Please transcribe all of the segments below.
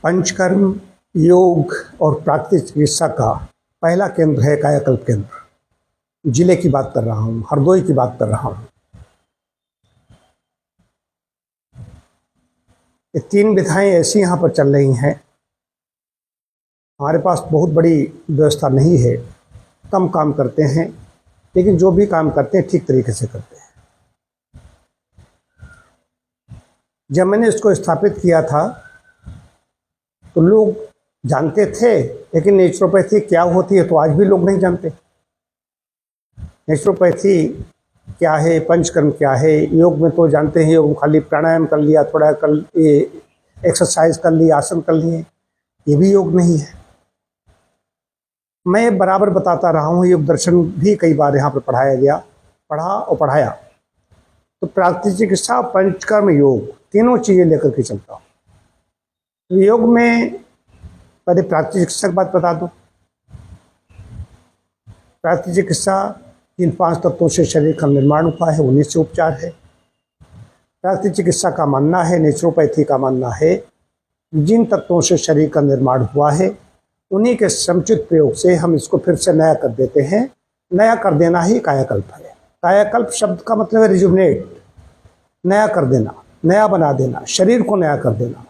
पंचकर्म, योग और प्राकृतिक चिकित्सा का पहला केंद्र है कायाकल्प केंद्र। जिले की बात कर रहा हूँ, हरदोई की बात कर रहा हूँ। ये 3 विधाएं ऐसी यहाँ पर चल रही हैं। हमारे पास बहुत बड़ी व्यवस्था नहीं है, कम काम करते हैं, लेकिन जो भी काम करते हैं ठीक तरीके से करते हैं। जब मैंने इसको स्थापित किया था तो लोग जानते थे, लेकिन नेचुरोपैथी क्या होती है तो आज भी लोग नहीं जानते। नेचुरोपैथी क्या है, पंचकर्म क्या है, योग में तो जानते हैं, योग में खाली प्राणायाम कर लिया, थोड़ा एक्सरसाइज कर ली, आसन कर लिए, ये भी योग नहीं है। मैं बराबर बताता रहा हूँ, योग दर्शन भी कई बार यहाँ पर पढ़ा और पढ़ाया। तो प्राकृतिक चिकित्सा, पंचकर्म, योग तीनों चीज़ें लेकर के चलता हूँ। योग में पहले प्राकृतिक चिकित्सा की बात बता दूँ। प्राकृतिक चिकित्सा जिन 5 तत्वों से शरीर का निर्माण हुआ है, उन्हीं से उपचार है। प्राकृतिक चिकित्सा का मानना है, नेचुरोपैथी का मानना है, जिन तत्वों से शरीर का निर्माण हुआ है उन्हीं के समुचित प्रयोग से हम इसको फिर से नया कर देते हैं। नया कर देना ही कायाकल्प है। कायाकल्प शब्द का मतलब है रिजुवनेट, नया कर देना, नया बना देना, शरीर को नया कर देना।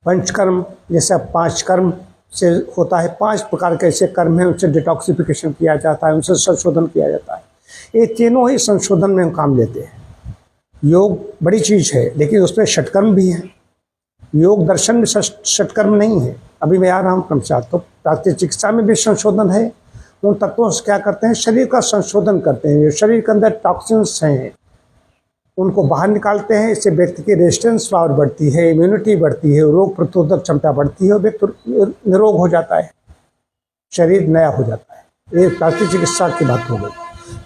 पंचकर्म जैसे 5 कर्म से होता है, 5 प्रकार के ऐसे कर्म हैं, उनसे डिटॉक्सिफिकेशन किया जाता है, उनसे संशोधन किया जाता है। ये तीनों ही संशोधन में हम काम लेते हैं। योग बड़ी चीज़ है, लेकिन उसमें षटकर्म भी है। योग दर्शन में षटकर्म नहीं है। अभी मैं आ रहा हूँ क्रमशः। तो प्राकृतिक चिकित्सा में भी संशोधन है। उन तत्वों से क्या करते हैं, शरीर का संशोधन करते हैं। जो शरीर के अंदर टॉक्सिन्स हैं उनको बाहर निकालते हैं। इससे व्यक्ति की रेजिस्टेंस पावर बढ़ती है, इम्यूनिटी बढ़ती है, रोग प्रतिरोधक क्षमता बढ़ती है और व्यक्ति निरोग हो जाता है, शरीर नया हो जाता है। ये प्राकृतिक चिकित्सा की बात हो गई।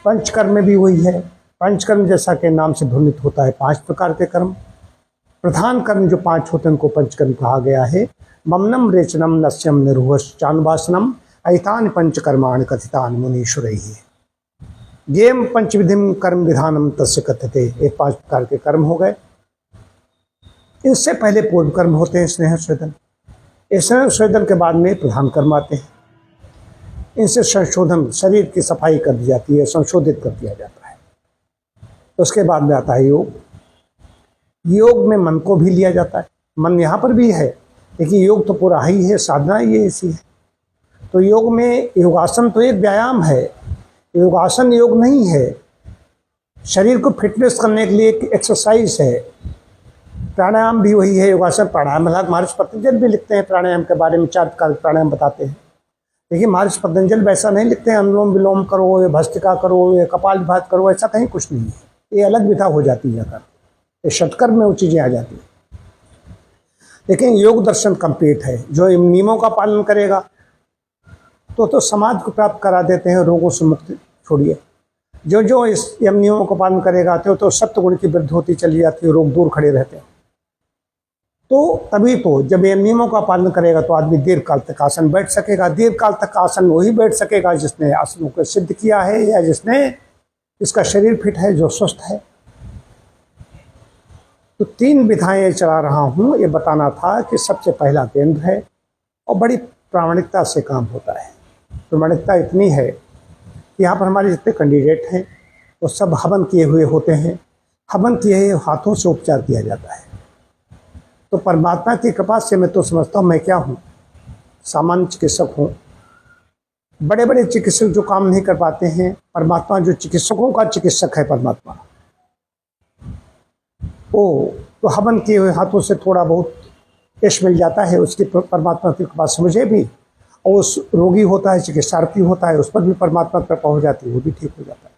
पंचकर्म में भी वही है। पंचकर्म जैसा के नाम से ध्वनित होता है, 5 प्रकार के कर्म। प्रधान कर्म जो 5 होते हैं उनको पंचकर्म कहा गया है। ममनम रेचनम नस्यम निर्वश्चानुवासनम ऐतान पंचकर्माणि कथितानि मुनीश्वरैः। येम पंचविधिम कर्म विधानम तस्य कथ्यते। ये 5 प्रकार के कर्म हो गए। इससे पहले पूर्व कर्म होते हैं स्नेह स्वेदन। स्नेह स्वेदन के बाद में प्रधान कर्म आते हैं। इनसे संशोधन, शरीर की सफाई कर दी जाती है, संशोधित कर दिया जाता है। उसके बाद में आता है योग। योग में मन को भी लिया जाता है। मन यहाँ पर भी है, लेकिन योग तो पूरा ही है, साधना ये ऐसी है। तो योग में योगासन तो एक व्यायाम है, योगासन योग नहीं है। शरीर को फिटनेस करने के लिए एक एक्सरसाइज है। प्राणायाम भी वही है, योगासन प्राणायाम। महर्षि पतंजलि भी लिखते हैं प्राणायाम के बारे में, 4 प्रकार के प्राणायाम बताते हैं। देखिए महर्षि पतंजलि वैसा नहीं लिखते हैं अनुलोम विलोम करो, ये भस्त्रिका करो, ये कपालभाति करो, ऐसा कहीं कुछ नहीं है। ये अलग विधा हो जाती है, ये षटकर्म में वो चीज़ें आ जाती हैं। लेकिन योग दर्शन कंप्लीट है। जो इन नियमों का पालन करेगा तो समाधि को प्राप्त करा देते हैं, रोगों से मुक्ति छोड़िए। जो इस यम नियमों का पालन करेगा तो सत्वगुण की वृद्धि होती चली जाती है, रोग दूर खड़े रहते हैं। तो तभी तो जब यम नियमों का पालन करेगा तो आदमी दीर्घ काल तक आसन बैठ सकेगा। दीर्घ काल तक आसन वही बैठ सकेगा जिसने आसनों को सिद्ध किया है, या जिसका शरीर फिट है, जो स्वस्थ है। तो 3 विधाएं चला रहा हूँ। ये बताना था कि सबसे पहला केंद्र है और बड़ी प्रामाणिकता से काम होता है। प्रामाणिकता इतनी है कि यहाँ पर हमारे जितने कैंडिडेट हैं वो सब हवन किए हुए होते हैं। हवन किए हुए हाथों से उपचार किया जाता है। तो परमात्मा की कृपा से मैं तो समझता हूँ, मैं क्या हूँ, सामान्य चिकित्सक हूँ। बड़े बड़े चिकित्सक जो काम नहीं कर पाते हैं, परमात्मा जो चिकित्सकों का चिकित्सक है, परमात्मा वो तो हवन किए हुए हाथों से थोड़ा बहुत यश मिल जाता है, उसकी परमात्मा की कृपा से मुझे भी। और उस रोगी होता है, चिकित्सार्थी होता है, उस पर भी परमात्मा कृपा हो जाती है, वो भी ठीक हो जाता है।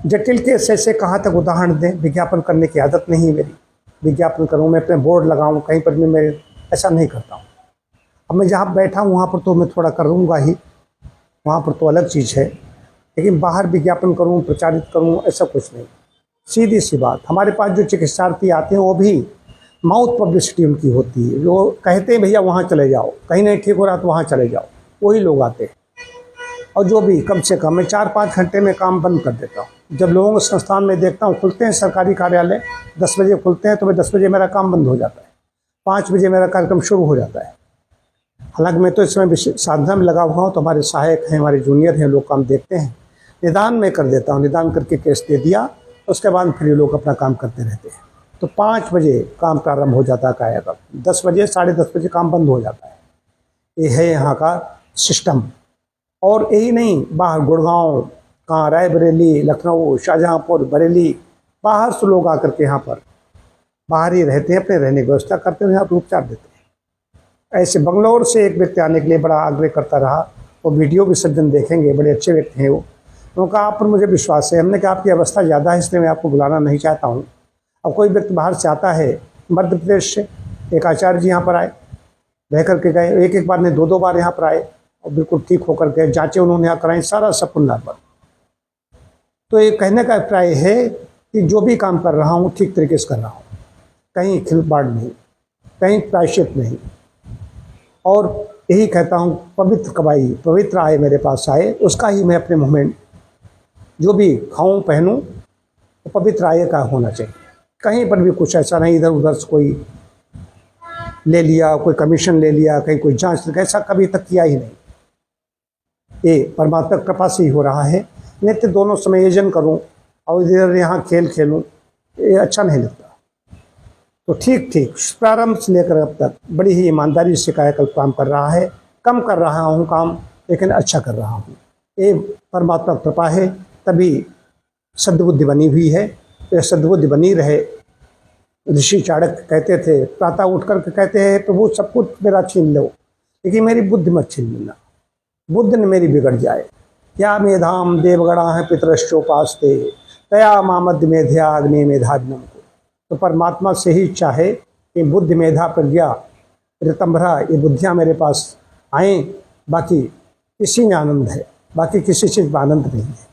जटिल के ऐसे कहाँ तक उदाहरण दें। विज्ञापन करने की आदत नहीं मेरी। विज्ञापन करूँ, मैं अपने बोर्ड लगाऊँ कहीं पर भी, मैं ऐसा नहीं करता हूँ। अब मैं जहाँ बैठा हूँ वहाँ पर तो मैं थोड़ा करूँगा ही, वहाँ पर तो अलग चीज़ है। लेकिन बाहर विज्ञापन करूँ, प्रचारित करूँ, ऐसा कुछ नहीं। सीधी सी बात, हमारे पास जो चिकित्सार्थी आते हैं वो भी माउथ पब्लिसिटी उनकी होती है। जो कहते हैं भैया वहाँ चले जाओ, कहीं नहीं ठीक हो रहा तो वहाँ चले जाओ, वही लोग आते हैं। और जो भी कम से कम मैं 4-5 घंटे में काम बंद कर देता हूँ। जब लोगों को संस्थान में देखता हूँ, खुलते हैं सरकारी कार्यालय 10 बजे खुलते हैं, तो मैं 10 बजे मेरा काम बंद हो जाता है, 5 बजे मेरा कार्यक्रम शुरू हो जाता है। हालांकि मैं तो इस समय साधना में लगा हुआ हूँ, तो हमारे सहायक हैं, हमारे जूनियर हैं, लोग काम देखते हैं। निदान में कर देता हूँ, निदान करके केस दे दिया, उसके बाद फिर ये लोग अपना काम करते रहते हैं। तो 5 बजे काम प्रारंभ हो जाता है कार्यक्रम, 10 बजे 10:30 बजे काम बंद हो जाता है। ये है यहाँ का सिस्टम। और यही नहीं, बाहर गुड़गांव, कहाँ रायबरेली, लखनऊ, शाहजहाँपुर, बरेली, बाहर से लोग आकर के यहाँ पर बाहर ही रहते हैं, अपने रहने की व्यवस्था करते हैं, यहाँ पर उपचार देते हैं। ऐसे बंगलौर से एक व्यक्ति आने के लिए बड़ा आग्रह करता रहा, वो वीडियो भी सज्जन देखेंगे, बड़े अच्छे व्यक्ति हैं वो। उनका आप पर मुझे विश्वास है। हमने कहा आपकी अवस्था ज़्यादा है, इसलिए मैं आपको बुलाना नहीं चाहता हूँ। अब कोई व्यक्ति बाहर से आता है, मध्य प्रदेश से एक आचार्य जी यहाँ पर आए, रह करके गए, एक बार नहीं 2 बार यहाँ पर आए और बिल्कुल ठीक होकर गए। जांचें उन्होंने यहाँ कराई, सारा सब नॉर्मल। तो ये कहने का अभिप्राय है कि जो भी काम कर रहा हूँ ठीक तरीके से कर रहा हूँ, कहीं खिलवाड़ नहीं, कहीं प्रायश्चित नहीं। और यही कहता हूँ, पवित्र कमाई, पवित्र आय मेरे पास आए, उसका ही मैं अपने मुँह में जो भी खाऊं पहनूं, तो पवित्र आय का होना चाहिए। कहीं पर भी कुछ ऐसा नहीं इधर उधर से कोई ले लिया, कोई कमीशन ले लिया, कहीं कोई जांच, ऐसा कभी तक किया ही नहीं। ये परमात्मा कृपा से ही हो रहा है। नित्य दोनों समायोजन करूं और इधर यहाँ खेल खेलूं, ये अच्छा नहीं लगता। तो ठीक प्रारंभ से लेकर अब तक बड़ी ही ईमानदारी से कायाकल्प काम कर रहा है। कम कर रहा हूँ काम, लेकिन अच्छा कर रहा हूँ। ये परमात्मा कृपा है, तभी सद्बुद्धि बनी हुई है। ये सद्बुद्धि बनी रहे। ऋषि चाणक्य कहते थे, प्रातः उठ कर के कहते हैं, प्रभु सब कुछ मेरा छीन लो, लेकिन मेरी बुद्धि मत छीन लेना, बुद्धि न मेरी बिगड़ जाए। क्या मेधाम देवगणा है पितरश्चोपास्ते, तया मामद्य मेध्या अग्नि मेधाग्नम को। तो परमात्मा से ही चाहे कि बुद्धि, मेधा, प्रज्ञा, ऋतंभरा, ये बुद्धियाँ मेरे पास आएँ। बाकी इसी में आनंद है, बाकी किसी चीज़ में आनंद नहीं है।